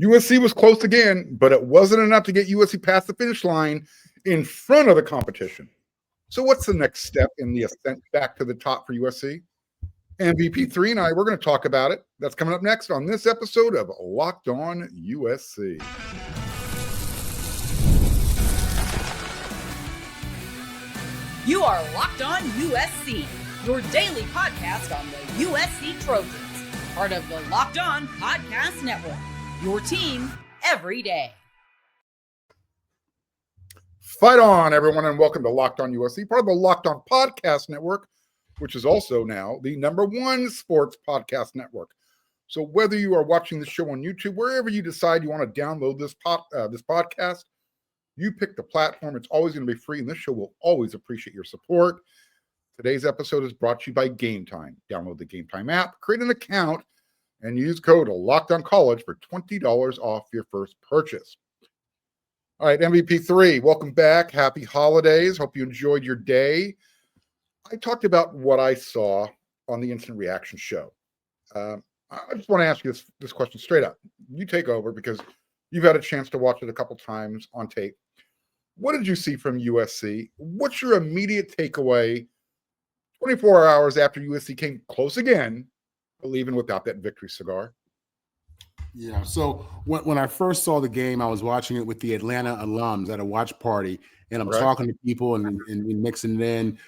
USC was close again, but it wasn't enough to get USC past the finish line in front of the competition. So what's the next step in the ascent back to the top for USC? MVP3 and I, we're going to talk about it. That's coming up next on this episode of Locked On USC. You are Locked On USC, your daily podcast on the USC Trojans, part of the Locked On Podcast Network, your team every day. Fight on, everyone, and welcome to Locked On USC, part of the Locked On Podcast Network, which is also now the #1 sports podcast network. So whether you are watching the show on YouTube, wherever you decide you want to download this podcast, you pick the platform. It's always going to be free, and this show will always appreciate your support. Today's episode is brought to you by Gametime. Download the Gametime app, create an account, and use code LOCKEDONCollege for $20 off your first purchase. All right, MVP3, welcome back. Happy holidays. Hope you enjoyed your day. I talked about what I saw on the Instant Reaction show. I just want to ask you this question straight up. You take over because you've had a chance to watch it a couple times on tape. What did you see from USC? What's your immediate takeaway 24 hours after USC came close again, but even without that victory cigar? Yeah, so when I first saw the game, I was watching it with the Atlanta alums at a watch party, and I'm talking to people and mixing it in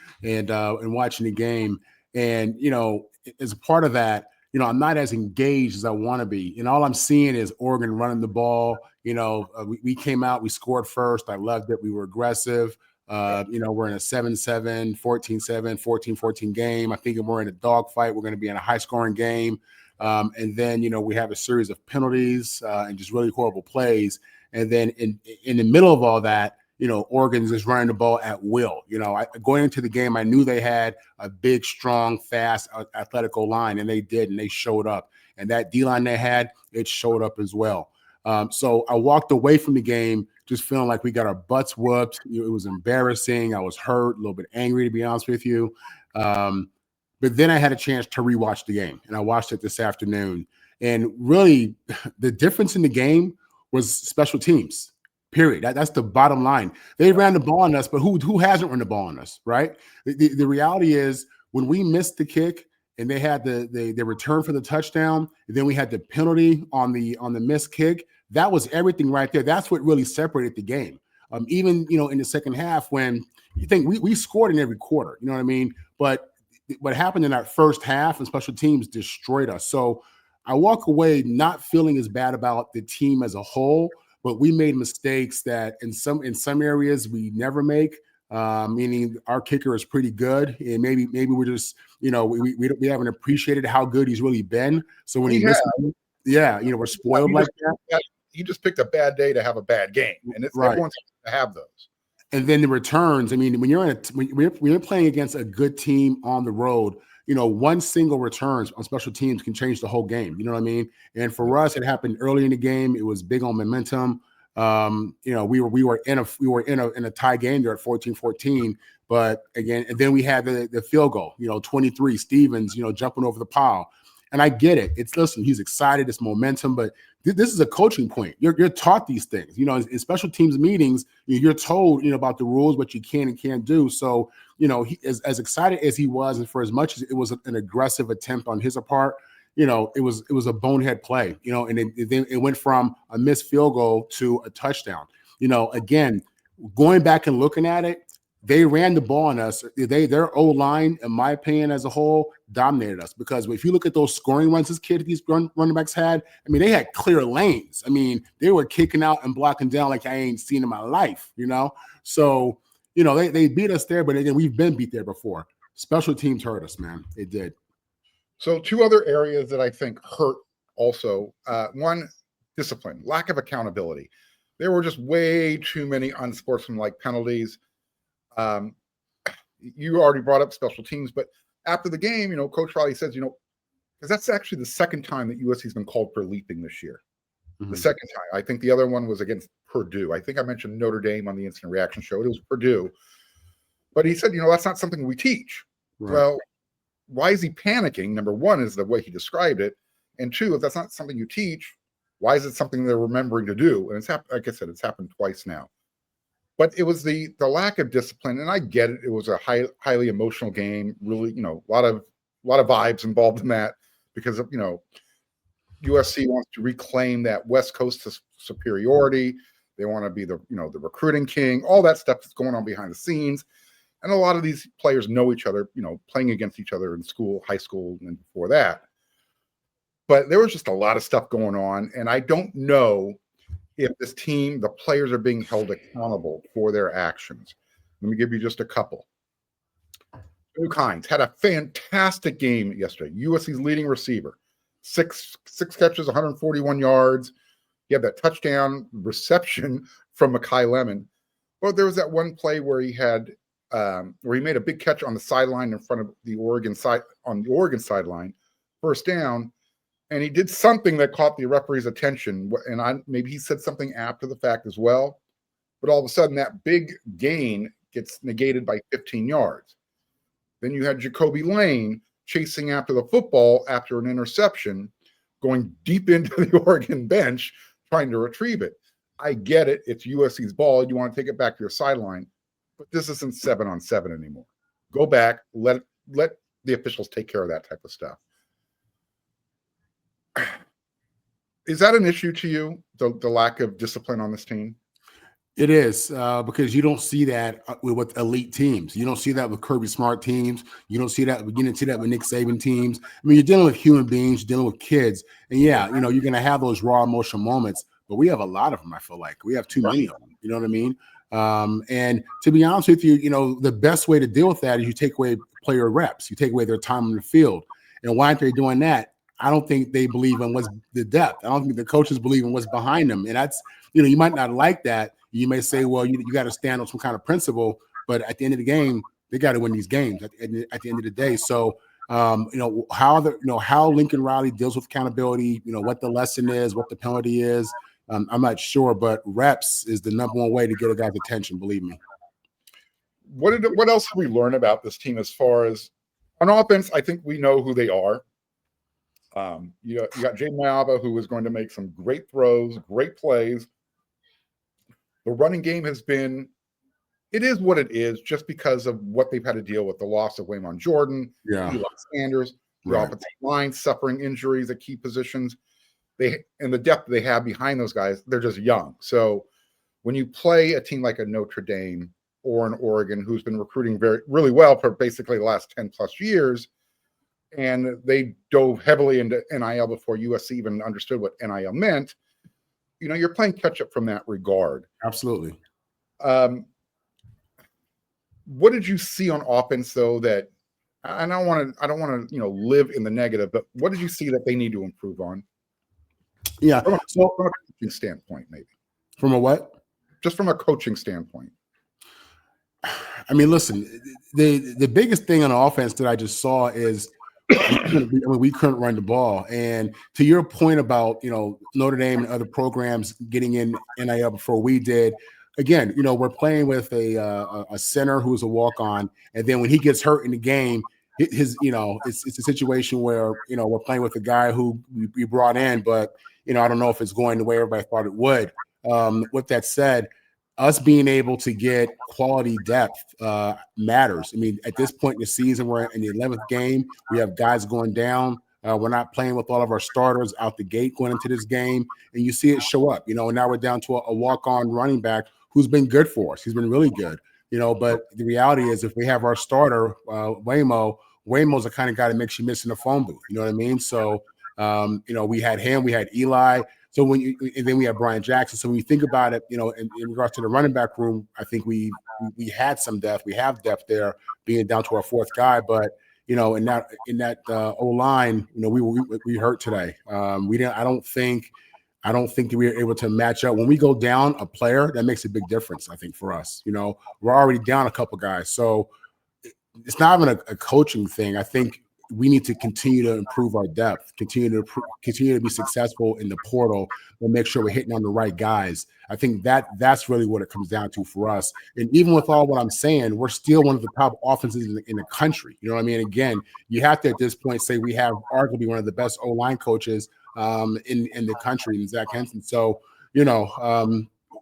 and watching the game. And, you know, as a part of that, you know, I'm not as engaged as I want to be. And all I'm seeing is Oregon running the ball. You know, we came out, we scored first. I loved it. We were aggressive. You know, we're in a 7-7, 14-7, 14-14 game. I think we're in a dogfight. We're going to be in a high-scoring game. And then, you know, we have a series of penalties and just really horrible plays. And then in the middle of all that, you know, Oregon's just running the ball at will. You know, going into the game, I knew they had a big, strong, fast, athletic line, and they did, and they showed up. And that D-line they had, it showed up as well. So I walked away from the game just feeling like we got our butts whooped. It was embarrassing. I was hurt, a little bit angry, to be honest with you. But then I had a chance to rewatch the game, and I watched it this afternoon. And really, the difference in the game was special teams. Period. That's the bottom line. They ran the ball on us, but who hasn't run the ball on us, right? The reality is when we missed the kick and they had the return for the touchdown, and then we had the penalty on the missed kick, that was everything right there. That's what really separated the game. Even, you know, in the second half when you think we scored in every quarter, you know what I mean? But what happened in that first half and special teams destroyed us. So I walk away not feeling as bad about the team as a whole, but we made mistakes that in some areas we never make. Meaning our kicker is pretty good, and maybe we're just, you know, we haven't appreciated how good he's really been. So when you know, we're spoiled like that. He just picked a bad day to have a bad game, and it's everyone's to have those. And then the returns. I mean, when you're playing against a good team on the road, you know, one single return on special teams can change the whole game. You know what I mean? And for us, it happened early in the game. It was big on momentum. You know, we were in a tie game there at 14-14. But again, and then we had the field goal. You know, 23 Stevens. You know, jumping over the pile. And I get it. Listen, he's excited. It's momentum, but this is a coaching point. You're taught these things. You know, in special teams meetings, you're told, you know, about the rules, what you can and can't do. So, you know, he as excited as he was, and for as much as it was an aggressive attempt on his part, you know, it was a bonehead play. You know, and it went from a missed field goal to a touchdown. You know, again, going back and looking at it, they ran the ball on us. Their O-line, in my opinion, as a whole, dominated us. Because if you look at those scoring runs these running backs had, I mean, they had clear lanes. I mean, they were kicking out and blocking down like I ain't seen in my life, you know? So, you know, they beat us there, but again, we've been beat there before. Special teams hurt us, man. It did. So two other areas that I think hurt also. One, discipline, lack of accountability. There were just way too many unsportsmanlike penalties. You already brought up special teams, but after the game, you know, Coach Riley says, you know, because that's actually the second time that USC has been called for leaping this year. Mm-hmm. The second time. I think the other one was against Purdue. I think I mentioned Notre Dame on the Instant Reaction show. It was Purdue. But he said, you know, that's not something we teach. Right. Well, why is he panicking? Number one is the way he described it. And two, if that's not something you teach, Why is it something they're remembering to do? And it's happened, like I said, it's happened twice now. But it was the lack of discipline, and I get it. It was a highly emotional game. Really, a lot of vibes involved in that because of USC wants to reclaim that West Coast superiority. They want to be the recruiting king. All that stuff that's going on behind the scenes, and a lot of these players know each other. Playing against each other in school, high school, and before that. But there was just a lot of stuff going on, and I don't know if this team, the players are being held accountable for their actions. Let me give you just a couple. Luke Hines had a fantastic game yesterday. USC's leading receiver, six catches, 141 yards. He had that touchdown reception from Mekhi Lemon. But there was that one play where he had where he made a big catch on the sideline in front of the Oregon sideline, first down. And he did something that caught the referee's attention, and maybe he said something after the fact as well. But all of a sudden, that big gain gets negated by 15 yards. Then you had Jacoby Lane chasing after the football after an interception, going deep into the Oregon bench, trying to retrieve it. I get it. It's USC's ball. You want to take it back to your sideline. But this isn't 7-on-7 anymore. Go back. Let the officials take care of that type of stuff. Is that an issue to you, the lack of discipline on this team? It is because you don't see that with elite teams. You don't see that with Kirby Smart teams. You don't see that. You didn't see that with Nick Saban teams. I mean, you're dealing with human beings, you're dealing with kids, and yeah, you're going to have those raw emotional moments. But we have a lot of them. I feel like we have too many of them. You know what I mean? And to be honest with you, the best way to deal with that is you take away player reps. You take away their time on the field. And why aren't they doing that? I don't think they believe in what's the depth. I don't think the coaches believe in what's behind them. And that's, you might not like that. You may say, well, you got to stand on some kind of principle. But at the end of the game, they got to win these games at the end of the day. So, how Lincoln Riley deals with accountability, what the lesson is, what the penalty is, I'm not sure. But reps is the number one way to get a guy's attention, believe me. What else have we learned about this team as far as on offense? I think we know who they are. You got Jay Mayaba, who is going to make some great throws, great plays. The running game it is what it is, just because of what they've had to deal with, the loss of Waymon Jordan, Eli Sanders, the offensive line suffering injuries at key positions. And the depth they have behind those guys, they're just young. So when you play a team like a Notre Dame or an Oregon, who's been recruiting really well for basically the last 10 plus years, and they dove heavily into NIL before USC even understood what NIL meant, you're playing catch up from that regard. Absolutely. What did you see on offense, though, that I don't want to live in the negative, but what did you see that they need to improve on? Yeah. From a coaching standpoint, maybe. From a what? Just from a coaching standpoint. I mean, listen, the biggest thing on offense that I just saw is we couldn't run the ball. And to your point about, Notre Dame and other programs getting in NIL before we did, again, we're playing with a center who's a walk-on. And then when he gets hurt in the game, it's a situation where, we're playing with a guy who we brought in, but, I don't know if it's going the way everybody thought it would. With that said, us being able to get quality depth matters. I mean, at this point in the season, we're in the 11th game. We have guys going down. We're not playing with all of our starters out the gate going into this game, and you see it show up. And now we're down to a walk-on running back who's been good for us. He's been really good. But the reality is, if we have our starter, Waymo's the kind of guy that makes you miss in the phone booth. You know what I mean? So, we had him, we had Eli. So and then we have Brian Jackson. So when you think about it, in regards to the running back room, I think we had some depth. We have depth there, being down to our fourth guy. But in that O line, we hurt today. We didn't. I don't think that we were able to match up. When we go down a player, that makes a big difference, I think, for us. We're already down a couple guys, so it's not even a coaching thing. I think we need to continue to improve our depth, continue to be successful in the portal, and make sure we're hitting on the right guys. I think that's really what it comes down to for us. And even with all what I'm saying, we're still one of the top offenses in the country. You know what I mean? Again, you have to at this point say we have arguably one of the best O-line coaches in the country, in Zach Henson. So,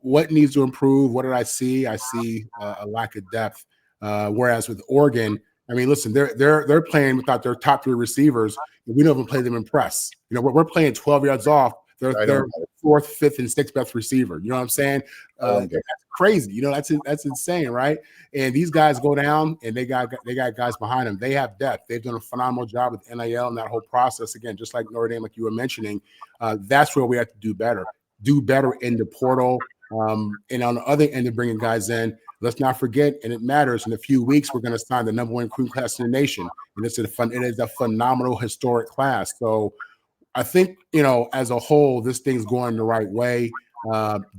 what needs to improve? What did I see? I see a lack of depth. Whereas with Oregon, I mean, listen, they're playing without their top 3 receivers. We don't even play them in press. We're playing 12 yards off. They're 4th, 5th, and 6th best receiver. You know what I'm saying? That's crazy. That's insane, right? And these guys go down, and they got guys behind them. They have depth. They've done a phenomenal job with NIL and that whole process. Again, just like Notre Dame, like you were mentioning, that's where we have to do better. Do better in the portal, and on the other end of bringing guys in. Let's not forget, and it matters. In a few weeks, we're going to sign the #1 recruiting class in the nation, and it is a phenomenal, historic class. So, I think, as a whole, this thing's going the right way.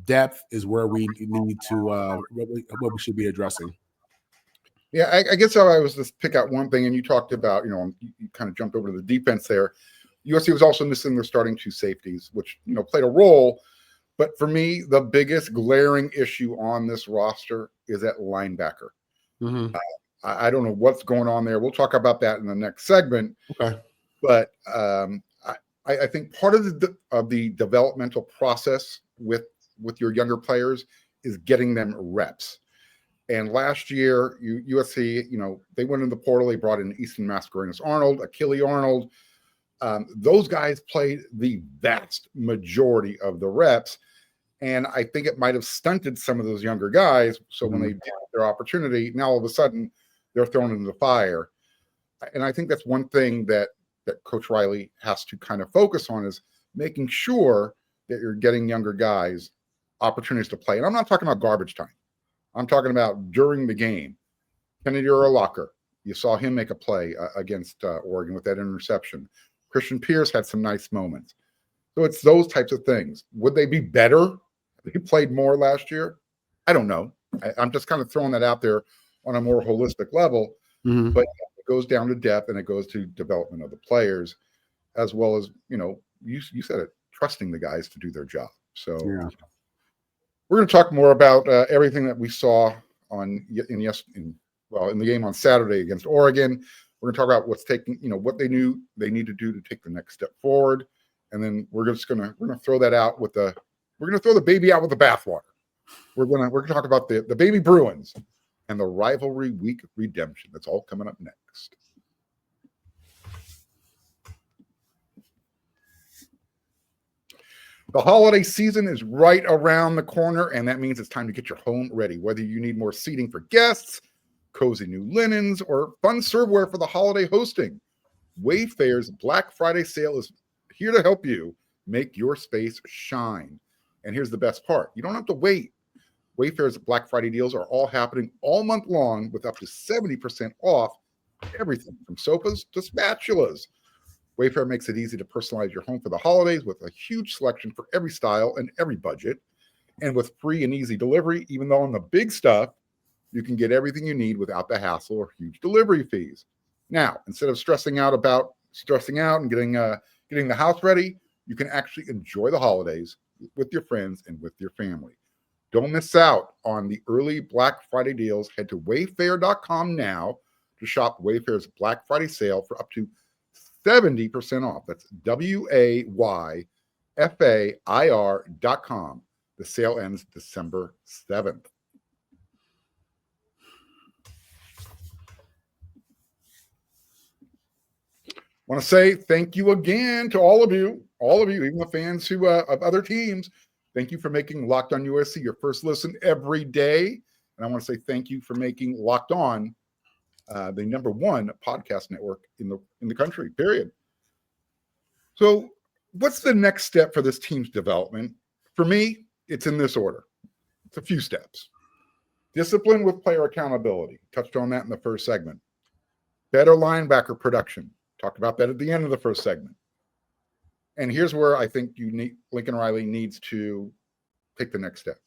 Depth is where we need to, what we should be addressing. Yeah, I guess I was just pick out one thing, and you talked about, you kind of jumped over to the defense there. USC was also missing their starting 2 safeties, which, played a role. But for me, the biggest glaring issue on this roster is at linebacker. Mm-hmm. I don't know what's going on there. We'll talk about that in the next segment. Okay. But I think part of the developmental process with your younger players is getting them reps. And last year, USC, they went in the portal. They brought in Easton Mascarenas Arnold, Achille Arnold. Those guys played the vast majority of the reps. And I think it might have stunted some of those younger guys. So when they get their opportunity, now all of a sudden they're thrown into the fire. And I think that's one thing that Coach Riley has to kind of focus on, is making sure that you're getting younger guys opportunities to play. And I'm not talking about garbage time. I'm talking about during the game. Kennedy Urlacher, you saw him make a play against Oregon with that interception. Christian Pierce had some nice moments. So it's those types of things. Would they be better if he played more last year? I don't know. I'm just kind of throwing that out there on a more holistic level. Mm-hmm. But it goes down to depth, and it goes to development of the players, as well as, you said it, trusting the guys to do their job. So we're going to talk more about everything that we saw in the game on Saturday against Oregon. We're going to talk about what's taking, what they knew they need to do to take the next step forward. And then we're going to throw that out we're going to throw the baby out with the bathwater. We're going to talk about the baby Bruins and the rivalry week redemption. That's all coming up next. The holiday season is right around the corner, and that means it's time to get your home ready. Whether you need more seating for guests, cozy new linens, or fun serveware for the holiday hosting, Wayfair's Black Friday sale is here to help you make your space shine. And here's the best part. You don't have to wait. Wayfair's Black Friday deals are all happening all month long with up to 70% off everything from sofas to spatulas. Wayfair makes it easy to personalize your home for the holidays with a huge selection for every style and every budget. And with free and easy delivery, even though on the big stuff, you can get everything you need without the hassle or huge delivery fees. Now, instead of stressing out and getting the house ready, you can actually enjoy the holidays with your friends and with your family. Don't miss out on the early Black Friday deals. Head to wayfair.com now to shop Wayfair's Black Friday sale for up to 70% off. That's wayfair.com. The sale ends December 7th. Want to say thank you again to all of you, even the fans of other teams. Thank you for making Locked On USC your first listen every day. And I want to say thank you for making Locked On the #1 podcast network in the country, period. So what's the next step for this team's development? For me, it's in this order. It's a few steps. Discipline with player accountability. Touched on that in the first segment. Better linebacker production. Talked about that at the end of the first segment. And here's where I think Lincoln Riley needs to take the next step.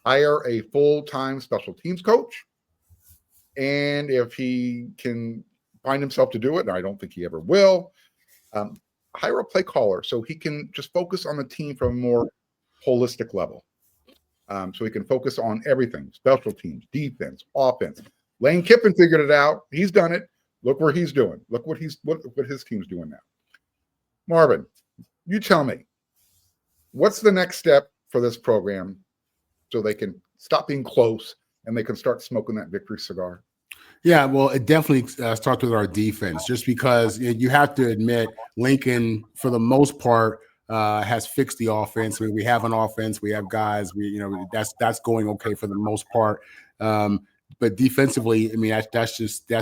Hire a full-time special teams coach. And if he can find himself to do it, and I don't think he ever will, hire a play caller so he can just focus on the team from a more holistic level. So he can focus on everything, special teams, defense, offense. Lane Kiffin figured it out. He's done it. Look where he's doing. Look what his team's doing now. Marvin, You tell me, what's the next step for this program so they can stop being close and they can start smoking that victory cigar? Yeah, well, it definitely starts with our defense, just because you have to admit Lincoln, for the most part, has fixed the offense. I mean, we have an offense, we have guys, that's going okay for the most part. But defensively, I mean, that's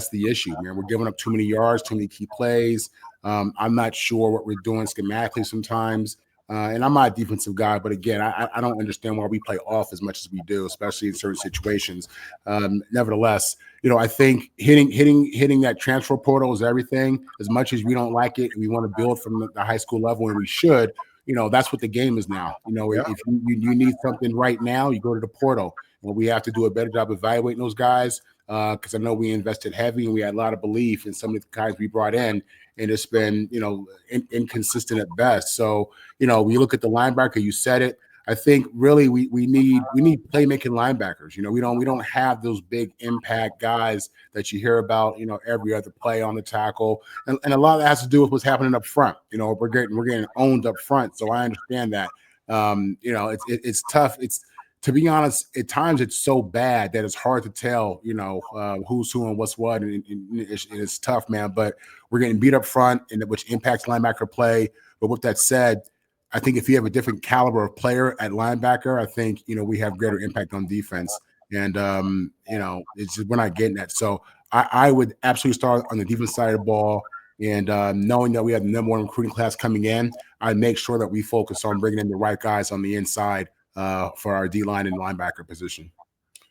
the issue, man. We're giving up too many yards, too many key plays. I'm not sure what we're doing schematically sometimes. And I'm not a defensive guy, but again, I don't understand why we play off as much as we do, especially in certain situations. Nevertheless, I think hitting that transfer portal is everything. As much as we don't like it, we want to build from the high school level, and we should. That's what the game is now. Yeah. If you need something right now, you go to the portal. Well, we have to do a better job evaluating those guys, because I know we invested heavy and we had a lot of belief in some of the guys we brought in, and it's been inconsistent at best. So when you look at the linebacker, you said it. I think really we need playmaking linebackers. We don't have those big impact guys that you hear about every other play on the tackle, and a lot of that has to do with what's happening up front. We're getting owned up front, so I understand that. It's tough. It's, to be honest, at times it's so bad that it's hard to tell, who's who and what's what, and it's tough, man. But we're getting beat up front, and which impacts linebacker play. But with that said, I think if you have a different caliber of player at linebacker, I think we have greater impact on defense. And it's just, we're not getting that. So I would absolutely start on the defense side of the ball. And knowing that we have the number one recruiting class coming in, I make sure that we focus on bringing in the right guys on the inside for our D-line and linebacker position.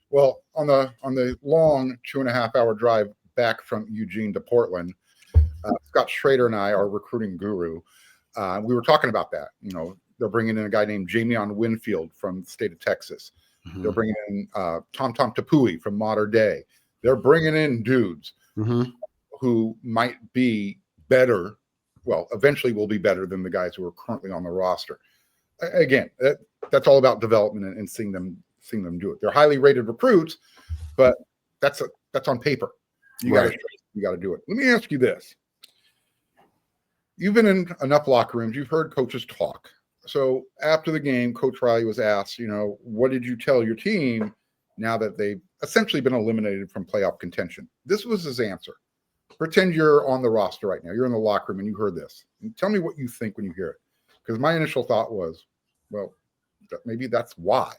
Well, on the long 2.5-hour drive back from Eugene to Portland, Scott Schrader and I, our recruiting guru, we were talking about that. They're bringing in a guy named Jamion Winfield from the state of Texas. Mm-hmm. They're bringing in Tom Tapui from Modern Day. They're bringing in dudes who might be better. Well, eventually will be better than the guys who are currently on the roster. Again, that's all about development and seeing them do it. They're highly rated recruits, but that's on paper. You got to do it. Let me ask you this. You've been in enough locker rooms. You've heard coaches talk. So after the game, Coach Riley was asked, what did you tell your team now that they've essentially been eliminated from playoff contention? This was his answer. Pretend you're on the roster right now. You're in the locker room and you heard this. And tell me what you think when you hear it. Because my initial thought was, well, maybe that's why.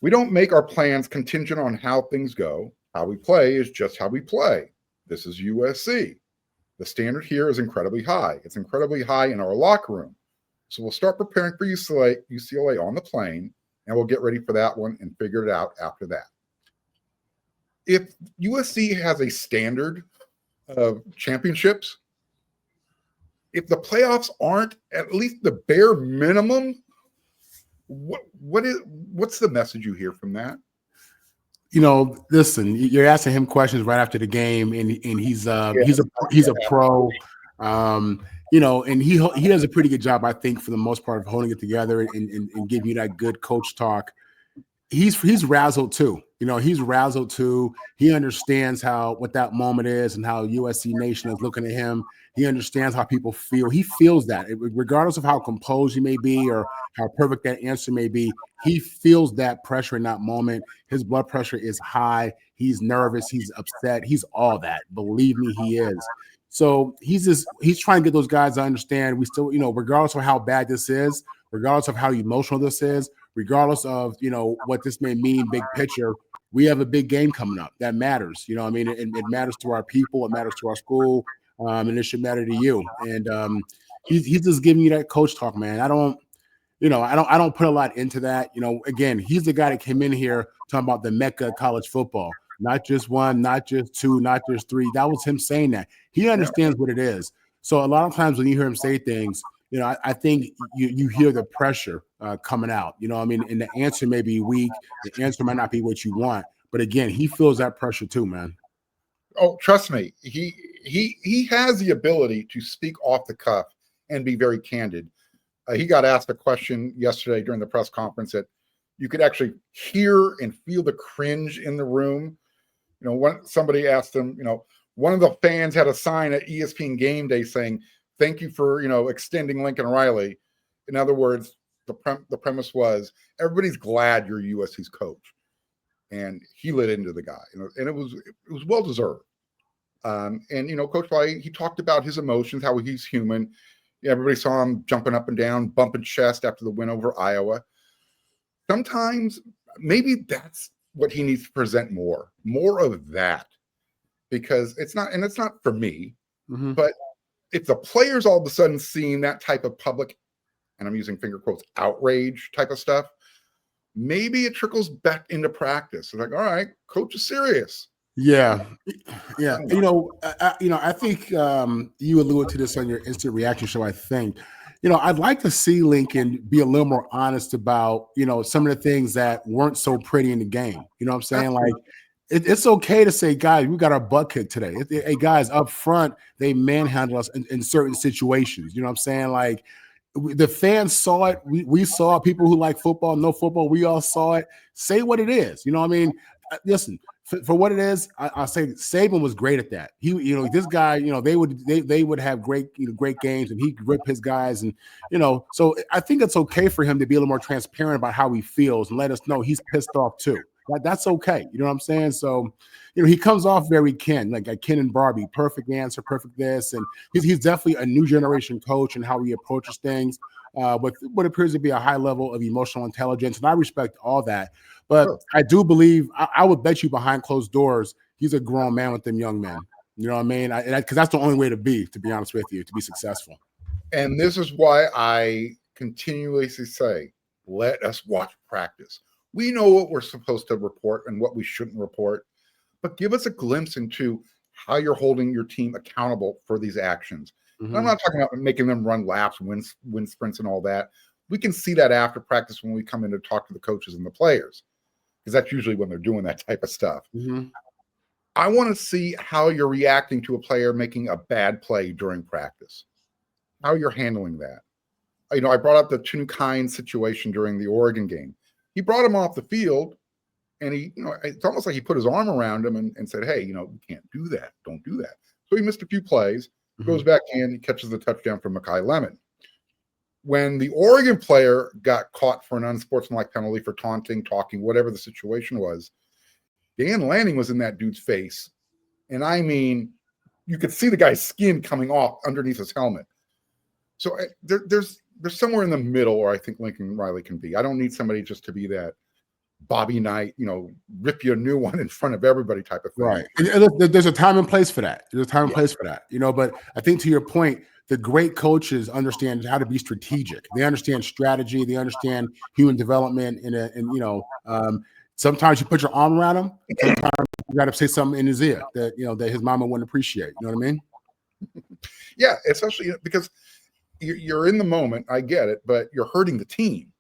We don't make our plans contingent on how things go. How we play is just how we play. This is USC. The standard here is incredibly high. It's incredibly high in our locker room. So we'll start preparing for UCLA on the plane, and we'll get ready for that one and figure it out after that. If USC has a standard of championships, if the playoffs aren't at least the bare minimum, what's the message you hear from that? Listen, you're asking him questions right after the game, and he's a pro, and he does a pretty good job, I think, for the most part, of holding it together and giving you that good coach talk. He's razzled too. He's razzled too. He understands what that moment is and how USC Nation is looking at him. He understands how people feel. He feels that, regardless of how composed he may be or how perfect that answer may be. He feels that pressure in that moment. His blood pressure is high. He's nervous. He's upset. He's all that. Believe me, he is. So he's trying to get those guys to understand. We still, regardless of how bad this is, regardless of how emotional this is, regardless of what this may mean big picture, we have a big game coming up that matters. It matters to our people, it matters to our school, and it should matter to you. And he's just giving you that coach talk, man. I don't put a lot into that. Again, he's the guy that came in here talking about the Mecca of college football, not just one, not just two, not just three. That was him saying that. He understands what it is. So a lot of times when you hear him say things, I think you hear the pressure coming out, and the answer may be weak. The answer might not be what you want. But again, he feels that pressure too, man. Oh, trust me. He has the ability to speak off the cuff and be very candid. He got asked a question yesterday during the press conference that you could actually hear and feel the cringe in the room. When somebody asked him, one of the fans had a sign at ESPN Game Day saying, thank you for, extending Lincoln Riley. In other words, the premise was everybody's glad you're USC's coach. And he lit into the guy, and it was well deserved. And Coach Riley, he talked about his emotions, how he's human. Everybody saw him jumping up and down, bumping chest after the win over Iowa. Sometimes maybe that's what he needs to present more of that, because it's not for me, but if the players all of a sudden seeing that type of public, and I'm using finger quotes, outrage type of stuff, maybe it trickles back into practice. It's like, all right, coach is serious. Yeah. I think you alluded to this on your instant reaction show. I think, I'd like to see Lincoln be a little more honest about, some of the things that weren't so pretty in the game. You know what I'm saying? Like, it's okay to say, guys, we got our butt kicked today. Hey, guys, up front, they manhandle us in certain situations. You know what I'm saying? Like, the fans saw it. We saw it. People who like football, know football, we all saw it. Say what it is. You know what I mean? Listen, for what it is, I'll say Saban was great at that. This guy, they would have great games, and he'd rip his guys, and so I think it's okay for him to be a little more transparent about how he feels and let us know he's pissed off too. That's okay. You know what I'm saying? So, he comes off very Ken, like Ken and Barbie, perfect answer, perfect this, and he's definitely a new generation coach and how he approaches things. With what appears to be a high level of emotional intelligence, and I respect all that. But I do believe I would bet you behind closed doors he's a grown man with them young men. You know what I mean? Because that's the only way to be honest with you, to be successful. And this is why I continuously say, let us watch practice. We know what we're supposed to report and what we shouldn't report, but give us a glimpse into how you're holding your team accountable for these actions. Mm-hmm. I'm not talking about making them run laps, win sprints, and all that. We can see that after practice when we come in to talk to the coaches and the players, because that's usually when they're doing that type of stuff. Mm-hmm. I want to see how you're reacting to a player making a bad play during practice, how you're handling that. I brought up the Tunukain situation during the Oregon game. He brought him off the field, and it's almost like he put his arm around him and said, hey, you can't do that. Don't do that. So he missed a few plays, goes back in, he catches the touchdown from Mekhi Lemon. When the Oregon player got caught for an unsportsmanlike penalty for taunting, talking, whatever the situation was, Dan Lanning was in that dude's face. And I mean, you could see the guy's skin coming off underneath his helmet. So there's somewhere in the middle where I think Lincoln Riley can be. I don't need somebody just to be that Bobby Knight, rip you a new one in front of everybody type of thing. Right. And there's a time and place for that. But I think to your point, the great coaches understand how to be strategic. They understand strategy. They understand human development. And sometimes you put your arm around him. Sometimes you got to say something in his ear that his mama wouldn't appreciate. You know what I mean? Yeah, especially because you're in the moment. I get it, but you're hurting the team,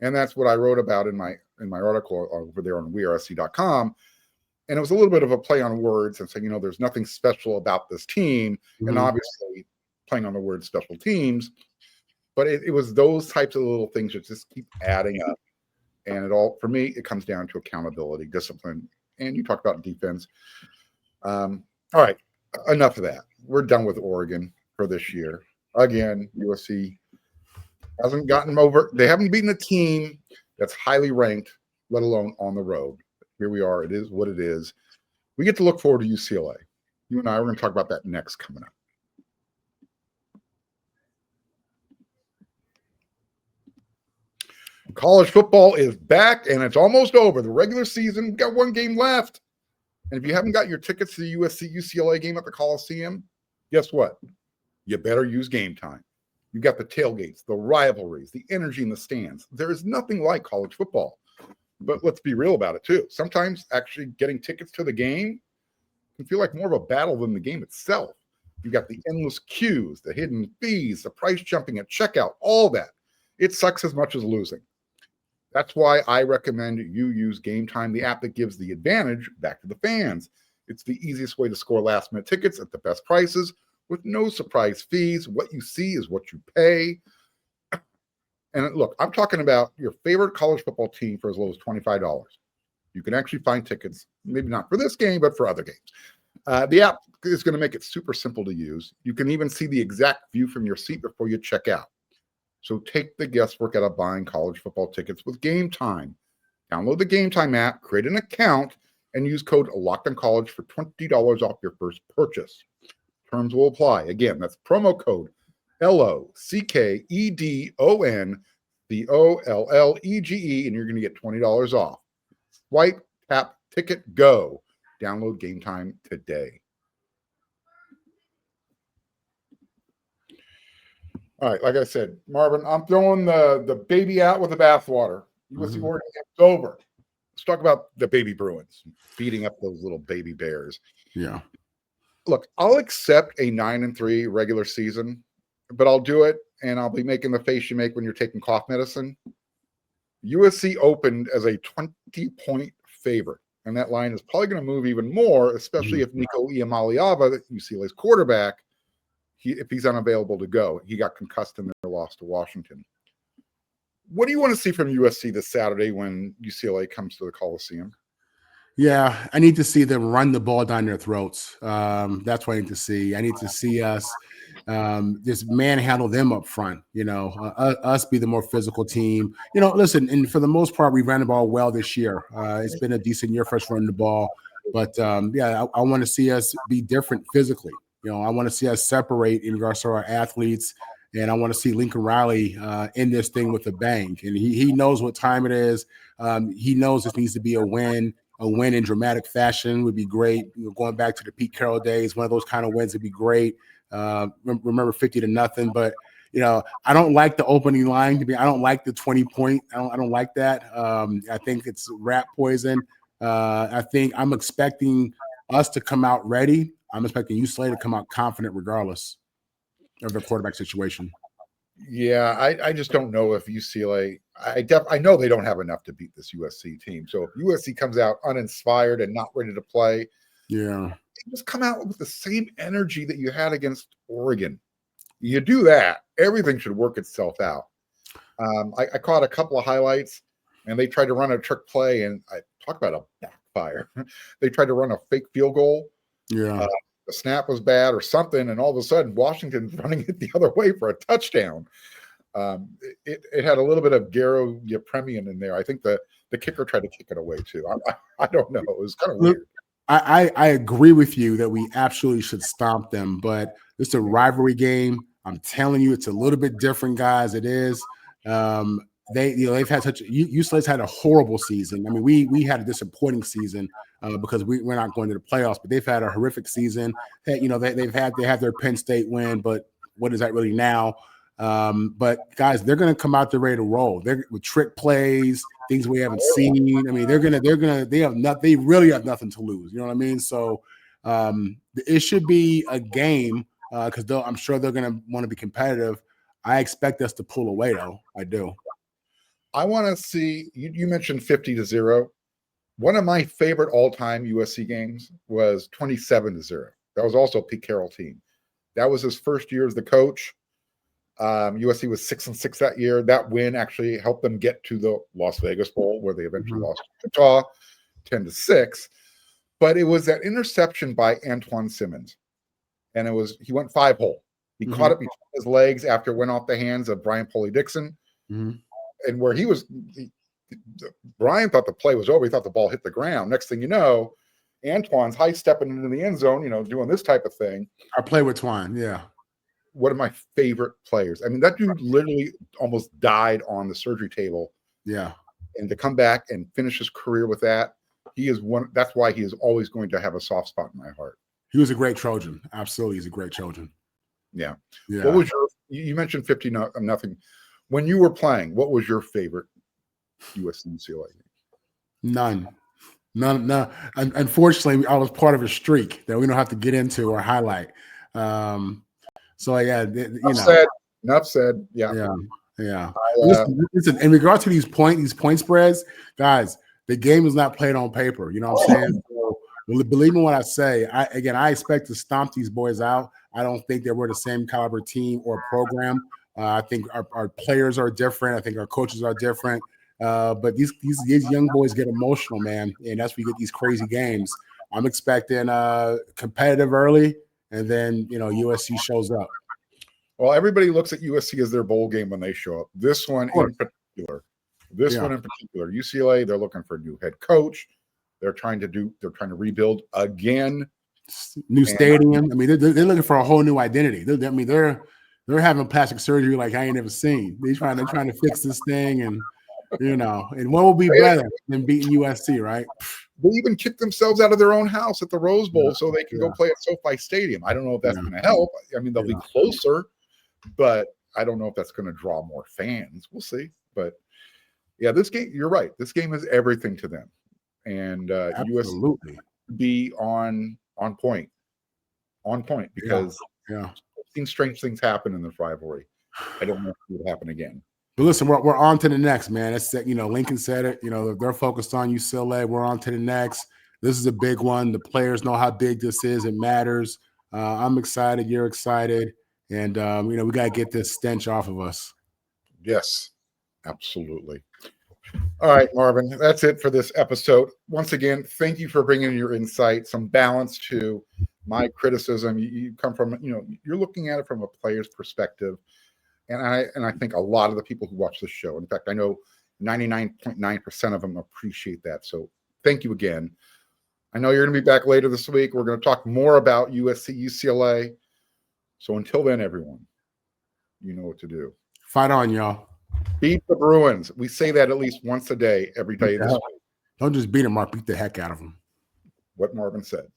and that's what I wrote about in my article over there on wearesc.com. And it was a little bit of a play on words and saying, there's nothing special about this team, and obviously playing on the word special teams, but it was those types of little things that just keep adding up. And for me, it comes down to accountability, discipline, and you talked about defense. All right, enough of that. We're done with Oregon for this year. Again, USC hasn't gotten over. They haven't beaten a team that's highly ranked, let alone on the road. Here we are. It is what it is. We get to look forward to UCLA. You and I are going to talk about that next coming up. College football is back, and it's almost over. The regular season, we've got one game left. And if you haven't got your tickets to the USC-UCLA game at the Coliseum, guess what? You better use Gametime. You've got the tailgates, the rivalries, the energy in the stands. There is nothing like college football. But let's be real about it, too. Sometimes actually getting tickets to the game can feel like more of a battle than the game itself. You've got the endless queues, the hidden fees, the price jumping at checkout, all that. It sucks as much as losing. That's why I recommend you use Gametime, the app that gives the advantage back to the fans. It's the easiest way to score last-minute tickets at the best prices with no surprise fees. What you see is what you pay. And look, I'm talking about your favorite college football team for as low as $25. You can actually find tickets, maybe not for this game, but for other games. The app is going to make it super simple to use. You can even see the exact view from your seat before you check out. So take the guesswork out of buying college football tickets with Gametime. Download the Gametime app, create an account, and use code LOCKEDONCollege for $20 off your first purchase. Terms will apply. Again, that's promo code LOCKEDON COLLEGE, and you're going to get $20 off. Swipe, tap, ticket, go. Download Gametime today. All right, like I said, Marvin, I'm throwing the baby out with the bathwater. USC Oregon game's over. Let's talk about the baby Bruins beating up those little baby bears. Yeah. Look, I'll accept a 9-3 regular season, but I'll do it, and I'll be making the face you make when you're taking cough medicine. USC opened as a 20-point favorite, and that line is probably going to move even more, especially if Nico Iamaleava, UCLA's quarterback, if he's unavailable to go. He got concussed in their loss to Washington. What do you want to see from USC this Saturday when UCLA comes to the Coliseum? Yeah, I need to see them run the ball down their throats. That's what I need to see. I need to see us just manhandle them up front, us be the more physical team. Listen, and for the most part, we ran the ball well this year. It's been a decent year for us running the ball. But, I want to see us be different physically. I want to see us separate in regards to our athletes. And I want to see Lincoln Riley in this thing with a bang. And he knows what time it is. He knows this needs to be a win. A win in dramatic fashion would be great. Going back to the Pete Carroll days, one of those kind of wins would be great. Remember 50-0, but I don't like the opening line to be. I don't like the 20-point. I don't like that. I think it's rat poison. I think I'm expecting us to come out ready. I'm expecting UCLA to come out confident regardless of their quarterback situation. Yeah, I just don't know if UCLA. I know they don't have enough to beat this USC team. So if USC comes out uninspired and not ready to play, just come out with the same energy that you had against Oregon. You do that, everything should work itself out. I caught a couple of highlights, and they tried to run a trick play, and I talk about a backfire. They tried to run a fake field goal. Yeah. The snap was bad or something, and all of a sudden Washington's running it the other way for a touchdown. It had a little bit of Garo Yepremian in there. I think the kicker tried to kick it away too. I don't know. It was kind of weird. I agree with you that we absolutely should stomp them, but it's a rivalry game. I'm telling you, it's a little bit different, guys. It is. They've had UCLA's had a horrible season. I mean, we had a disappointing season because we're not going to the playoffs, but they've had a horrific season. They had their Penn State win, but what is that really now? But guys, they're going to come out there ready to roll. They're with trick plays, things we haven't seen. I mean, they really have nothing to lose. You know what I mean? So it should be a game because I'm sure they're going to want to be competitive. I expect us to pull away, though. I do. I want to see you mentioned 50-0. One of my favorite all-time USC games was 27-0. That was also a Pete Carroll team. That was his first year as the coach. USC was 6-6 that year. That win actually helped them get to the Las Vegas Bowl, where they eventually lost to Utah 10-6. But it was that interception by Antoine Simmons, and he went 5-hole. He caught it between his legs after it went off the hands of Brian Poley-Dixon. And where Brian thought the play was over. He thought the ball hit the ground. Next thing you know, Antoine's high stepping into the end zone, doing this type of thing. I play with Twine, yeah. One of my favorite players. I mean, that dude literally almost died on the surgery table. Yeah. And to come back and finish his career with that, that's why he is always going to have a soft spot in my heart. He was a great Trojan. Absolutely, he's a great Trojan. Yeah. What was you mentioned 50-0. When you were playing, what was your favorite USC UCLA game? None. Unfortunately, I was part of a streak that we don't have to get into or highlight. Enough said. Yeah. Listen, in regard to these point spreads, guys, the game is not played on paper. You know what I'm saying? So, believe me when I say, I expect to stomp these boys out. I don't think that we're the same caliber team or program. I think our players are different. I think our coaches are different. But these young boys get emotional, man, and that's where you get these crazy games. I'm expecting competitive early, and then USC shows up. Well, everybody looks at USC as their bowl game when they show up. This one in particular, UCLA, they're looking for a new head coach. They're trying to rebuild again. New stadium. I mean, they're looking for a whole new identity. They're having plastic surgery like I ain't never seen. They're trying to fix this thing, and and what will be better than beating USC, right? They even kicked themselves out of their own house at the Rose Bowl so they can go play at SoFi Stadium. I don't know if that's going to help. I mean, they'll be closer, but I don't know if that's going to draw more fans. We'll see. But yeah, this game, you're right. This game is everything to them, and USC be on point because I've seen strange things happen in this rivalry. I don't know if it would happen again. But listen, we're on to the next, man. That's Lincoln said it. They're focused on UCLA. We're on to the next. This is a big one. The players know how big this is. It matters. I'm excited. You're excited, and we got to get this stench off of us. Yes, absolutely. All right, Marvin, that's it for this episode. Once again, thank you for bringing your insight, some balance to my criticism. You come from, you're looking at it from a player's perspective. And I think a lot of the people who watch this show, in fact, I know 99.9% of them appreciate that. So thank you again. I know you're going to be back later this week. We're going to talk more about USC, UCLA. So until then, everyone, you know what to do. Fight on, y'all. Beat the Bruins. We say that at least once a day, every day. Don't just beat them, Mark. Beat the heck out of them. What Marvin said.